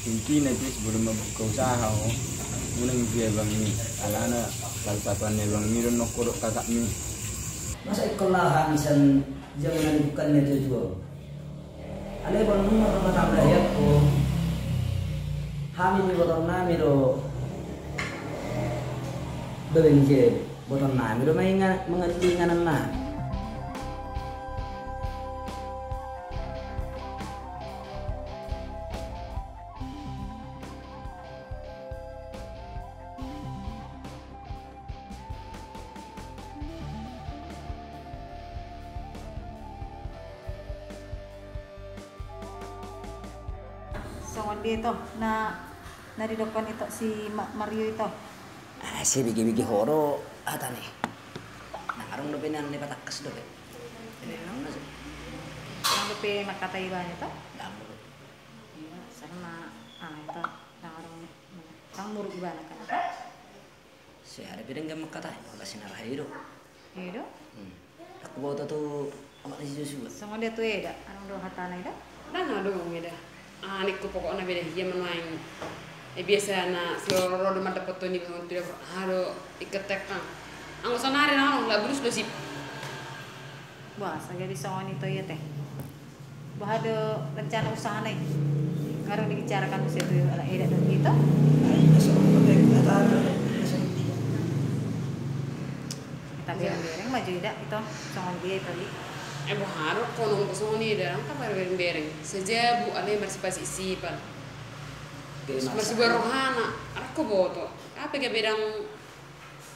Inti nanti sebelum membuka usaha, mending dia bang ini, alana salah satuannya bang ini dan nokorok kakak ini. Masa ikolah misan zaman bukannya tujuan. Ale bang rumah tangga ya ko. Kami ni botol na miro bebenje botol na miro mengalingan na. Songon dia itu na di depan itu si Mario itu. Si bigi horo ata nih. Nakarong dope nan lepat akas dope. Ini nang nasi. Yang dope makata iban itu. Damo. Iya, sama itu nakarong nang murug iban kan. Si ada bidang gam makata, kasi narah hidup. Hidup? Aku bawa tu amat nasi susu. Songon dia tuh ya, anong do hatana ida? Dana dong ida. Anikku pokoknya beda dia main. Biasa na seloro do mata foto ni bang tu haro iketek kan. Ang sonari na lah bulus do sip. Wah, sagadi songon itu ya teh. Bah ada rencana usaha nih. Ngarang dibicarakan usia itu ala ida dan kita. Tapi bereng maju ida itu songon dia tadi. Bu haro kono ko ni ida ang kabar bereng. Saja bu ale bersipasi sipan. Masih berrohana, aku boto. Apa ke bedang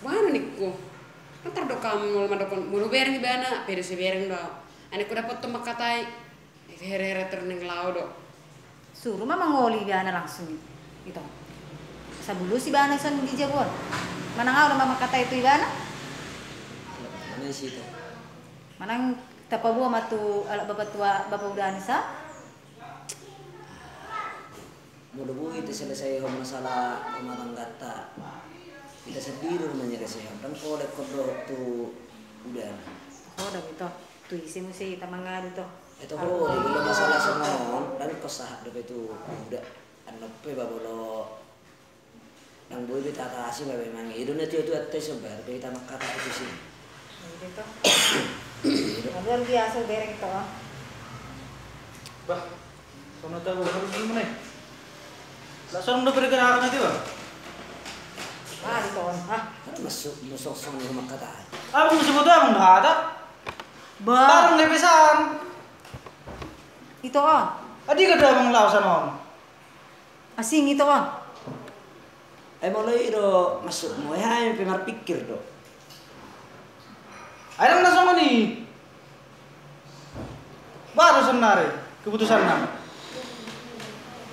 mana niku? Kan terdokam mul madokon mulu bereng di bana, pedo si bereng do. Ane ku dapat tuh makatai, here terneng lau do. Suruh mama ngoli bana langsung itu. Sabulu si bana son di Jabon. Mana ngau mama kata itu ibana? Mana sih itu? Manang tapabu ama tu ala bapak tua bapak udah anisa. Mudah-mudahan kita selesai masalah rumah tangga ta. Kita sendiri rumahnya kesehatan. Dan kalau ada kodok tu udah. Oh, udah gitu. Tu isi musi tamangan itu. Itu kalau ada masalah sama dan kesah deh itu udah. Anope babolo. Yang boleh kita atasi memang itu nanti itu atas sebar kita makata itu sih. Gitu. Luar biasa bereng itu. Bah, sono tahu harus gimana? Lah sorong udah bergerak nanti bang? Ah, itu ah. Masuk sama rumah kata. Abang mesti butuh abang dah ada. Barang lepesan. Itu on. Adi kada abang lausan on. Asing itu on. Mulai do masuk mau ya pemar pikir do. Ayo na sama nih. Baru senare keputusan nama.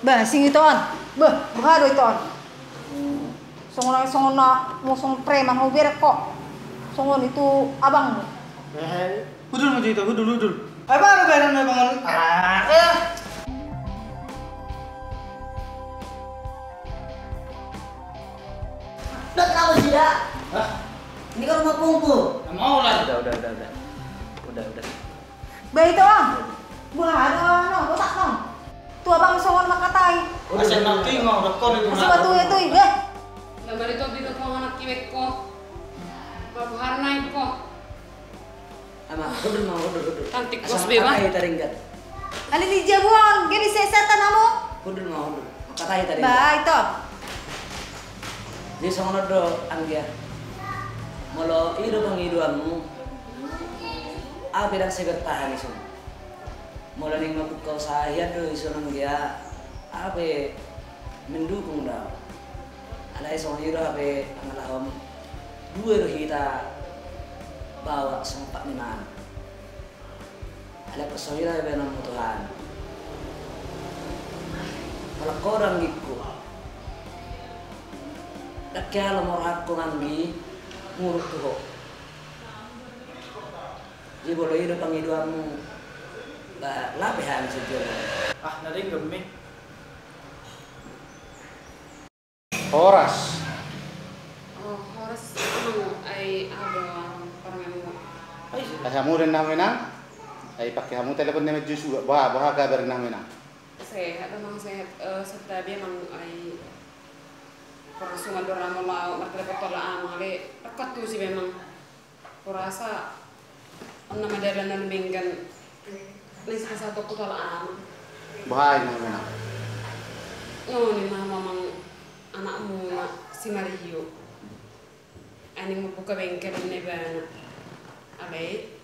Bah, sing itu on. Bah, bahado itu on. Songon na mosong preman ho berek kok. Songon itu abang. Hudul maju itu, hudul. Ayo baru bayar na bangun. Udah tahu sih ya. Hah? Ini kan rumah pungku. Mau lah. Udah. Bah itu on. Bahado no, botak no. Tu abang songon makatai. Asyik nanti mau rekor itu. Masih batu itu ya. Lambar itu bidot ko anak kiwek ko. Babuhar naik ko. Ama hudul. Cantik bos beba. Kayak taringgat. Ali di Jabon, gini setan kamu. Hudul. Makatai taringgat. Bah itu. Jadi sama do anggia. Molo ido pangiduanmu. Bedang saya bertahan isu. Mula ning mabuka saya do isu anggia. Mendukung dah. Ada isu ido angalahom. Dua do kita bawa sempat minan. Ada pesoira benang Tuhan. Kalau korang gitu. Kaya lamor aku ngambi ngurut tuh. Jadi boleh hidup pangiduanmu labehan saja. Nanti gemi. Horas. Oh, harus ay ada orang yang mau. Kamu rin namin ay pakai kamu telepon namin jus bahag kabar namin sehat memang sehat serta dia memang ai perasuman dorang mau mereka tolak amale dekat tuh sih memang kurasa nama dalan benggan nih satu tolak am Bahaya memang. nih memang anakmu si Mario ani mau buka bengkel ini bana ale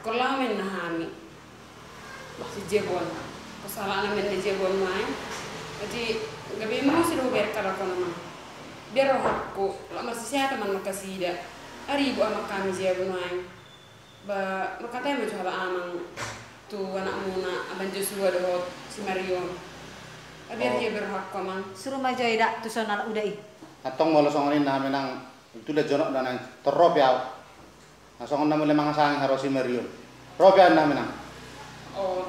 kalau men nahami si Jebon kesalahan men Jebon main jadi gabi mau sih dober kalau kono biar aku lah masih sehat teman makasih dah hari ibu anak kami Jebon main ba makatanya mau coba amang tuh anakmu na aban Joshua doh si Mario biar dia berhak man Suruh maju ida tuh soal udah Atong mau songonin na menang itu le jonok dan terop ya. Songon na mulai mangasang harus si Marion. Rob ya na menang. oh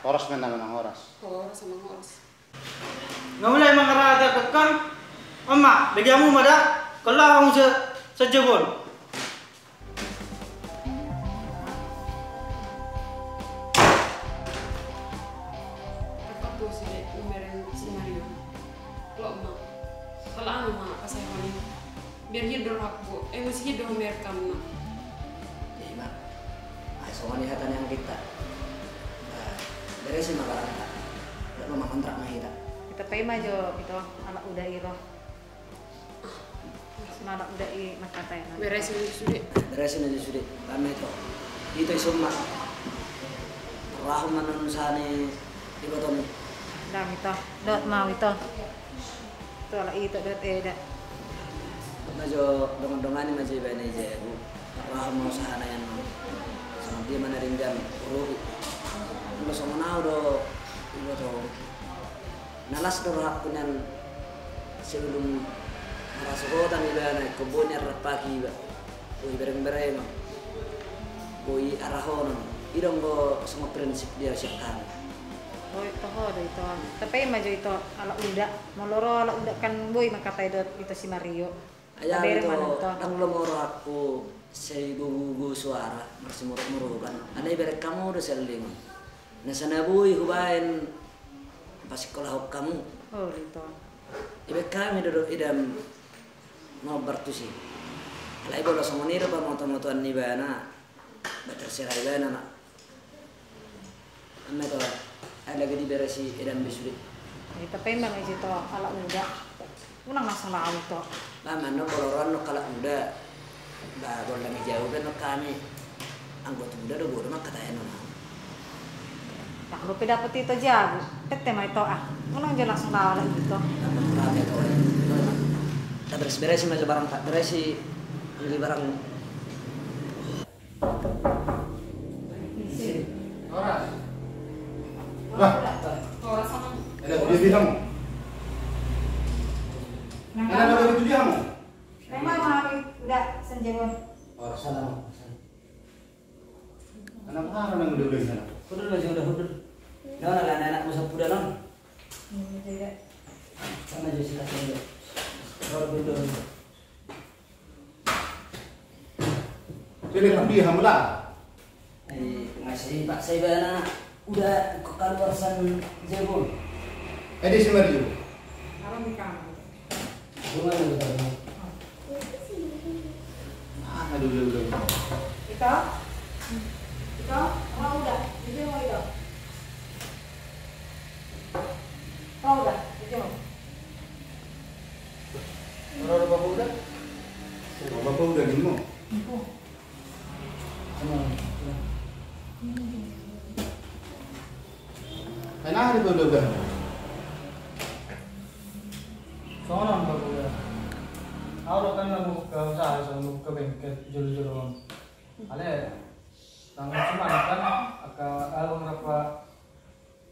Horas menang horas. sama horas Nggak mulai mangaraga kekang. Oma, bagaimana mada? Kalau kamu sejebol. biar hidup aku, mesti hidup biar kamu. Jadi mak, semua nihatan yang kita, dari sini makanan kita, tidak mau kontrak mah kita. Kita pay maju itu anak udah iro. Anak udah i makatay na. Beresin aja sudah. Beresin aja sudah. Kami itu semua rahum manun sani ibaton. Dam itu, dot mau itu. Itu ala itu dot eda. Majo dongan-dongan majo ibane je. Rahum mau sahana yang sama dia mana ringan uru. Kalau sama nau do ibaton. Nalas do hak punan sebelum rasukotan ibane kebunnya repaki ba. Ui bereng-bereng mah. Ui arahon. Idong go sama prinsip dia siapkan. Boy toho do itu. Tapi maju itu ala uda. Moloro ala uda kan boy makatay dot itu si Mario. Ayah itu, nang lomoro aku say gugu suara masih muruk kan. Anai berek kamu udah seling. Nasana boy hubain pas sekolah kamu. Oh itu. Ibe kami duduk idam ngobar tuh sih. Alai bolos moniro ba moto-motoan ni bana. Terserah bana nak. Ame to ada gedi beresi idam bisuri. Tapi memang itu ala uda. Unang masalah itu. Lama no koloran no kala uda. Ba boleh jauh kan no kami. Anggota uda do bodo mak katayan no. Tak rupi dapat itu jago. Pete mah itu unang je langsung lawan gitu. Dapat rame to. Tak beres-beres mah barang tak beresi beli barang. Horas. Lah, Horas sama. ada dia bilang. Ada begitu dia mau. Memang hari udah senjebon. Horas. Salam. Anak mana yang udah beli sana? Udah lah sudah udah. Nah, anak musa puda non. Sama Jessica saja. Baru itu. Jadi lebih hamlah. Masih Pak Saibana udah ke kaluarsan Jebol. Edisi Mario. Alam di kamar. Gimana gitu? Aduh. Itu? Oh udah, itu mau itu. Oh udah, itu. Orang bapak udah. Bapak udah gini mau. Enak hari udah. Soalnya bapak udah. Aku kan mau ke usaha sama ke bengkel juru-juruan. Ale, tanggal cuma kan akan berapa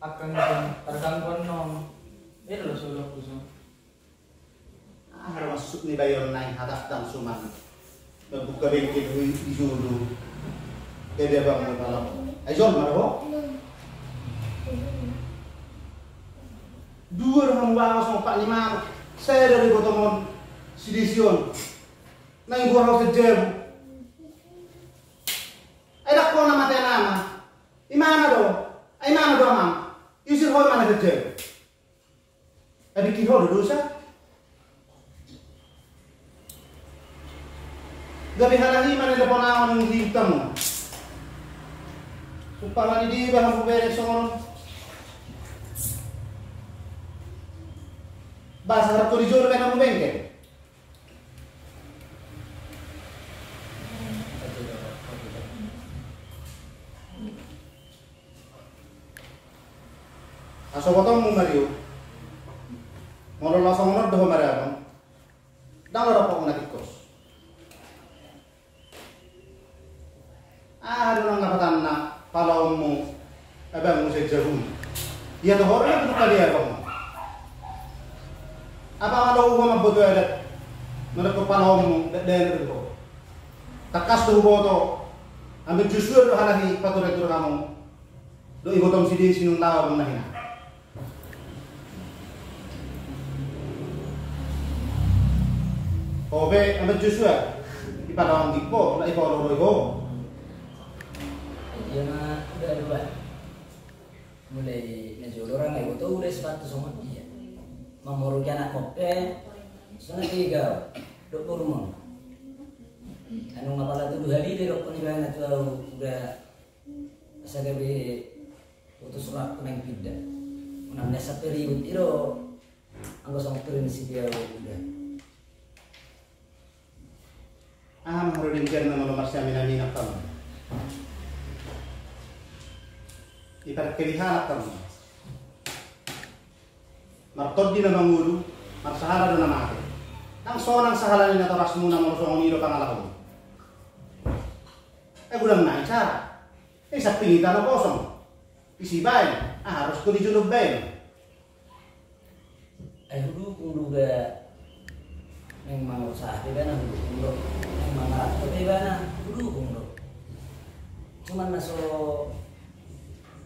akan tergangguan non. Ini loh sudah khusus. Ada masuk nih bayar naik atas dan suman. Buka bengkel di dulu. Dia bang malam. Ayo marah. Dua orang bawa sama Pak Limam. Saya dari Gotomon Sidision. Nang gua harus jam. Ada kau nama tena nama. Imana do? Imana do mau mana kerja? Ada kira dosa? Gabi halangi mana depan awan hitam. Supaya di bahan beres semua. Bahasa harap tu dijual dengan apa bengkel? Asal potong mu Mario. Mau langsung nol dah Mario abang. Dah ada apa nak ikut? Ada orang katakan nak kalau mu abang mu sejauh. Dia tu orang itu kali abang. Apa kalau uang betul ada? Mereka kepala mu dan itu. Takas tu boto. Ambil justru ada lagi paturai tu kamu. Do ibu tom sidi sinung tahu bang nahina. Obe ambil justru ipada orang dipo, nak ipo orang roiho. Iya mah udah dua. Mulai ngejol orang ibu tuh udah sepatu sama dia. Memurukan anak kope, sana tiga, 20 rumah. Anu ngapala tuh 2 hari deh rok penibangan itu udah asa gawe utus surat kunang pindah. Menang desa period itu anggo sama prinsip dia udah. Merudikan nama nomor siya minamina kamu. Ibarat kelihat kamu. Martod di nama ngulu, marsahala do nama ate. Ang sonang sahala ni nataras muna mo so ngiro kang alako. Gulang na cara. Sa pinita na kosong. Isibay, harus ko dijulog bay. Dulu kuduga memang usaha di mana dulu memang rata di mana dulu cuman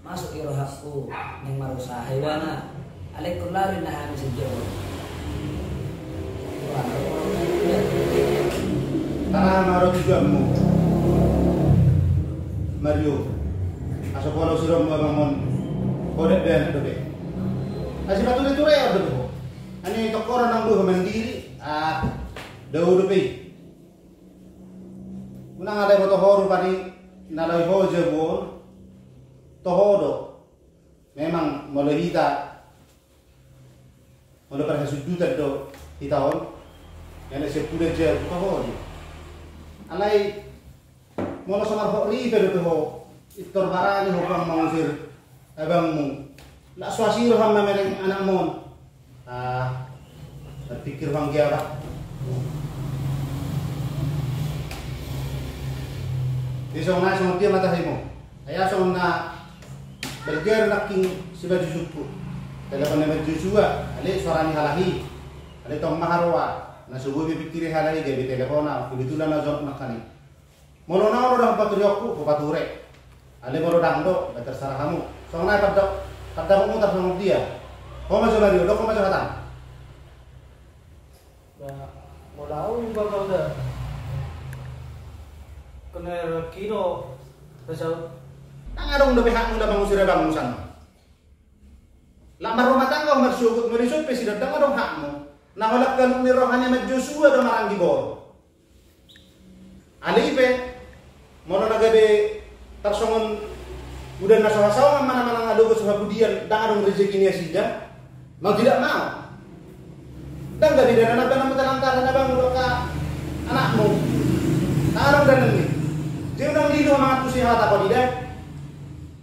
masuk irohku memang usaha di mana alek kularin nah habis sejauh tanah marot juga mu Mario asal kalau sudah membangun kodek dan dobe asal batu itu raya dobe ani tokoran nang buh mandiri daud pe unang ada boto horu pani nalai hoje bor tohodo memang molehita mole per hasuduta do hitaon yana se pude je tohodo alai molo samar ho ri pe do ho itor barani ho pang mangusir abang mu la swasiro hamma mereng anak mon terpikir bang dia apa? Di sana sama dia mata himo. Ayah sana berger naking sibaju suku. Telepon nama Joshua, ale suara ni halahi, ale tong maharwa. Na subuh pikir halahi jadi telefona, kebetulan na jawab makani. Molo na orang patriokku, pature. Ale molo dangdo, terserah kamu. Soalnya pada mu sama dia. Kau macam mana? Kau macam mana? Mau baga udah kena kino besok Nangarong na pihak mo na bang usira bang usan. Lamar rumah tangga marsukut marisut pe sidat nangarong hak mo. Naholak kalung ni rohani mat Joshua do marang gibor. Alipe mono nagabe tarsongon udah nasawa-sawa mana-mana ngadogo sa budian dangarong rezeki niya sida. Mau tidak mau. Dan gak tidak ada nama lantaran abang udah ka anakmu. Nangarong dan ini. Dia nang dino mga tusihat ako tidak.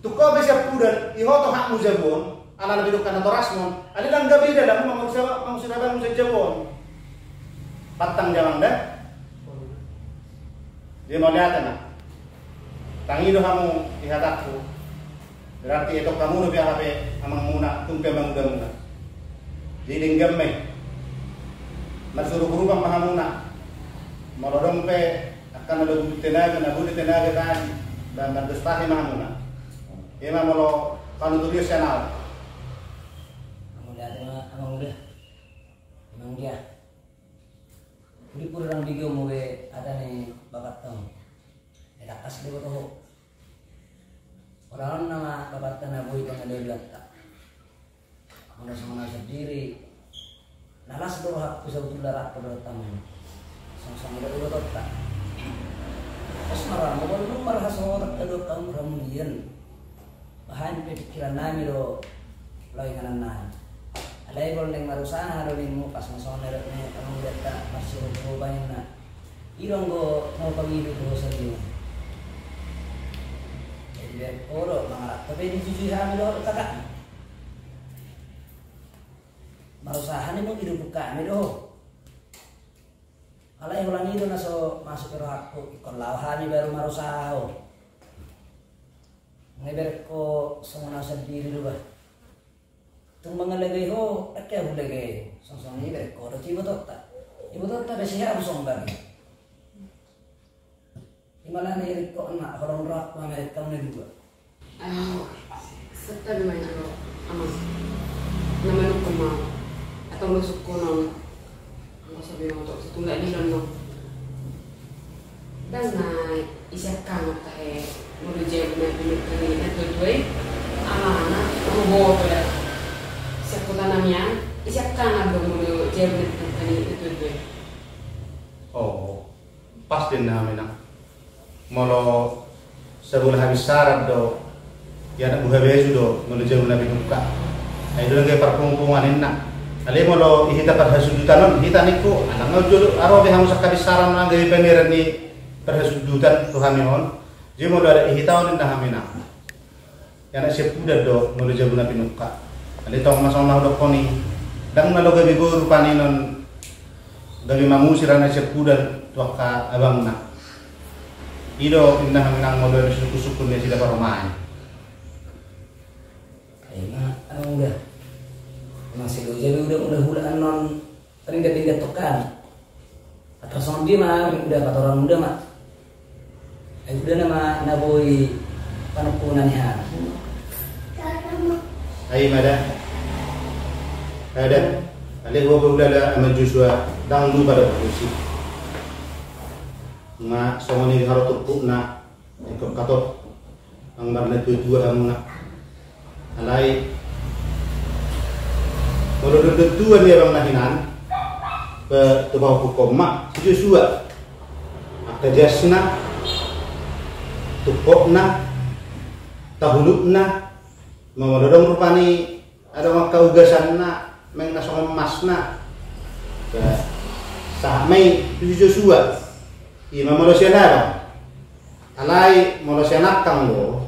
Tuko besar pudan ihoto hak mo jabon ala nabidok ka na torasmon ali lang gabi da mo mangusira mo sa jabon patang jamang da dia mau lihat na tangido hamu ihatakku berarti itu kamu lebih apa amang muna tumpe mangga jadi gamme masuru berubah mahamuna malodong pe akan ada budi tenaga kan dan berstahi mahamuna. Ema molo kanu tulis channel. Amang dia. Di kurang video mo ada nih babat tong. Edakas de to. Orang nama babat na boy kang ada lanta. sendiri. Nalas do hak bisa betul darat pada tamu. Sama-sama dari betul tak. Pas marah, mau marah seorang ada kamu ramulian. Bahan pikiran nami do lagi kanan nami. Ada yang kalau neng marusaha do nemu pas masuk nereknya kamu lihat tak masih banyak nak. Irong go mau pagi itu do saja. Jadi orang marah, tapi di sisi kami do kakak. Marusaha ni mo hidup buka ni do. Kalau yang ulang itu masuk ke rohakku, ikon lawahan ni baru marusaha. Ngeber ko semua sendiri do ba. Tung mengalagay ho, at kaya hulagay. Song ni ber ko do ibu tota. Ibu tota besiya ang song bagi. Imala ni rik ko anak horong rohak ko Amerika ni dua. Serta memang itu amas. Namanya kemau. Atau lu suku non nggak sabi untuk setunggal di dalam dan naik isiakan tahe mulu jauh naik bilik ini itu dua anak mau bawa pada siapa tanamnya isiakan ada mulu jauh bilik ini itu dua. Oh, pasti namanya. Molo sebelum habis syarat do, ya nak buah beju do mulu jauh nabi buka. Ayo lagi perkumpungan enak. Ale mo lo ihita perhasudutan non hita niku anak ngajul aro be hamus kabisaran nang gawe pangeran ni perhasudutan to hamihon je mo ada ihita on nda hamina yana sepuda do mo lo jabuna pinuka ale tong masama do koni dang na lo gawe go rupani non gawe mamusirana sepuda to ka abangna ido indah hamina mo lo suku-suku ne sila paromai Kayaknya enggak. Masih lo jadi udah hulaan non tingkat tokan atau sama dia mah udah kata orang muda mah udah nama naboi panukunannya ai mada ada ale go udah ama Joshua dang lu pada posisi nga somoni haro turpuna ikut kato ang marna dua amuna alai kalau dua ni orang nahinan ke tebau hukum mak sejusua akta jasna tukokna tahulukna mawadodong rupani ada maka ugasanna meng nasong emasna ke sahmai sejusua ima molosiana alai molosiana kang do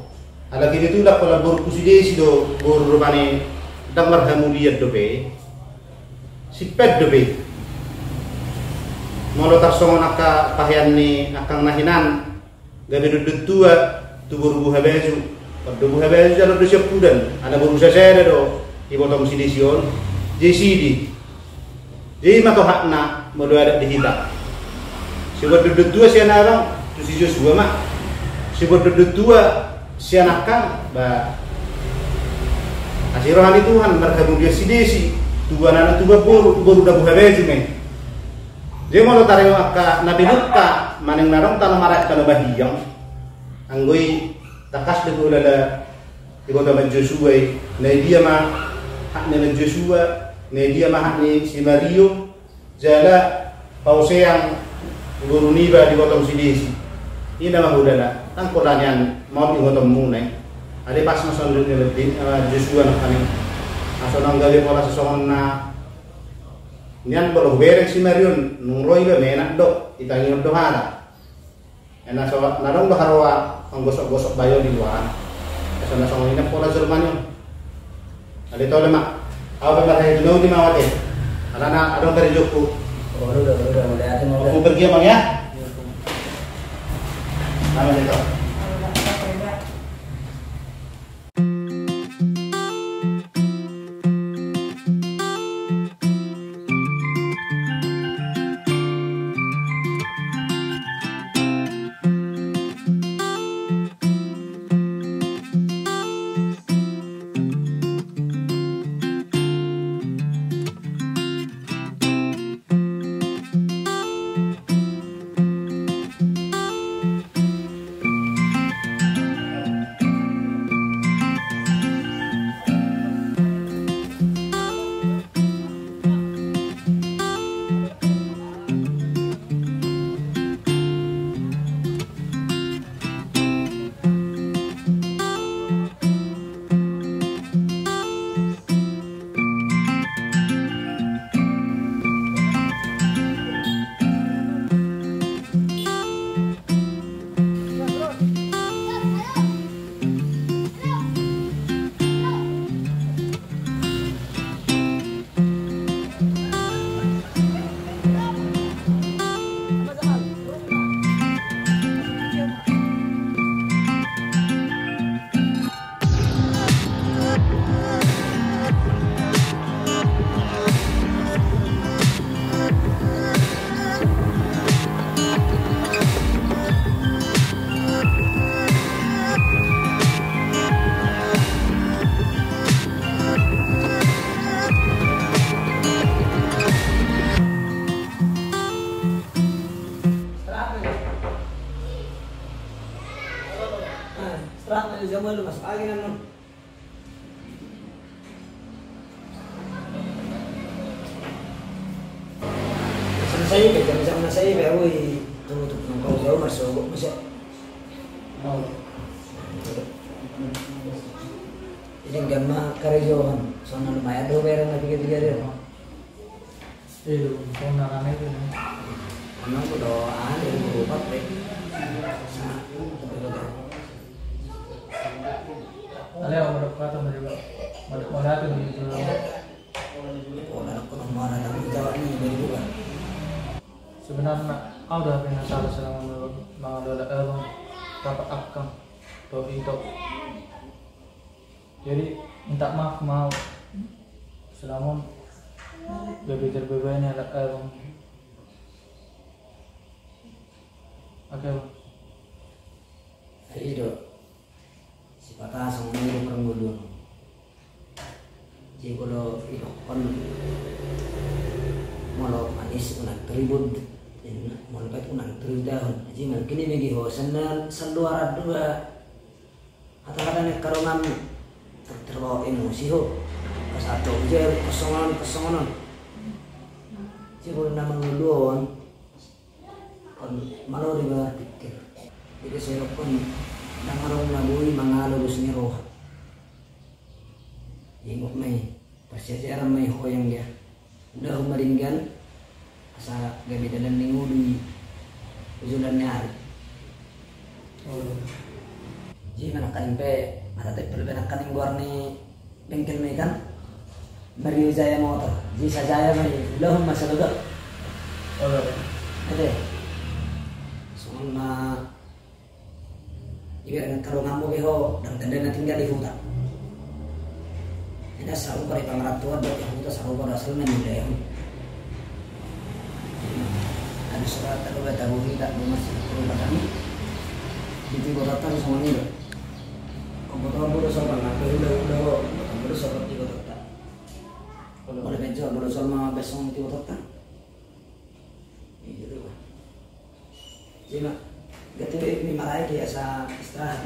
ala kini tu dak pola bor kusidesi do bor rupani damar hamuliyat dobe sipet dobe molo tarsongo naka pahian ni akang nahinan gabe dudut tua tubur buha beju pada buha beju jalo do sepudan ada berusaha saya do ibotong sidision JCD jadi mato hakna molo ada dihita sibot dudut tua siana bang tu si Joshua mak sibot dudut tua siana kang ba Asirohani Tuhan berkabung dia sidesi tuan anak tuan baru dah buka baju men. Dia mau tarik ke Nabi Luka maning narong tanah marak kalau bahiyang. Anggoi takas degu lala ibu taman Joshua. Nah dia mah hak ni Joshua, nah dia mah hak ni si Mario. Jala pause yang guru niba di bottom sidesi. Ini nama budana. Tang pertanyaan mau di bottom munai. Ada pas masuk dulu lebih Joshua nak kami masuk nang gawe pola sesongon na nian bolo berek si Marion nuroi be menak do itangi do hana enak so narong do harwa menggosok-gosok bayo di luar kesana songon ini pola Jerman ada tahu lemak awak berkata itu di mawate alana adong dari Joko udah mau pergi emang ya nama itu mau lu masuk lagi namun. Selesai jam saya baru tutup nongkrong jauh masuk masih. Jadi gamma karyohan, soalnya lumayan dua barang lagi tiga dia. Itu, kau narane itu. Memang doa dari berupa baik. Ale orang berkata mereka, mereka itu di itu. Orang aku nomor ada jawab ni dari juga. Sebenarnya kau dah pernah salah selama mengelola album rapat akam atau itu. Jadi minta maaf mau selama berbeda-bedanya album. Oke. Itu si patah sama ni orang dulu. Jadi kalau itu kon malu manis unang tribun, malu pet unang tribun. Jadi mungkin ini bagi hosan seluar dua. Kata-kata nek karungan terbawa emosi ho. Pas atau je kosongan. Jadi kalau nama nguluan kon malu riba pikir. Jadi saya pun nangarong nabui mangalulus ni roh. Ingok may persejaran may hoyang dia. Udah humaringgan asa gabi dalan minggu di ujulan nyari. Jadi mana kanimpe mata teh perlu benak kaning guar ni bengkel may kan. Mari jaya motor. Jadi sajaya may udah masa lega. Ada. Soalnya ibarat kalau ngamu beho dan tenda tinggal di hutan. Ada selalu pada pengeratuan dan yang kita selalu pada hasilnya nilai. Ada surat terlalu tahu kita masih perlu kami. Jadi kota semua ni. Komputer baru sama nak udah baru sama di kota. Boleh bejo baru sama besok di kota. Ini dulu. Jadi mak, kita ini malah biasa istirahat.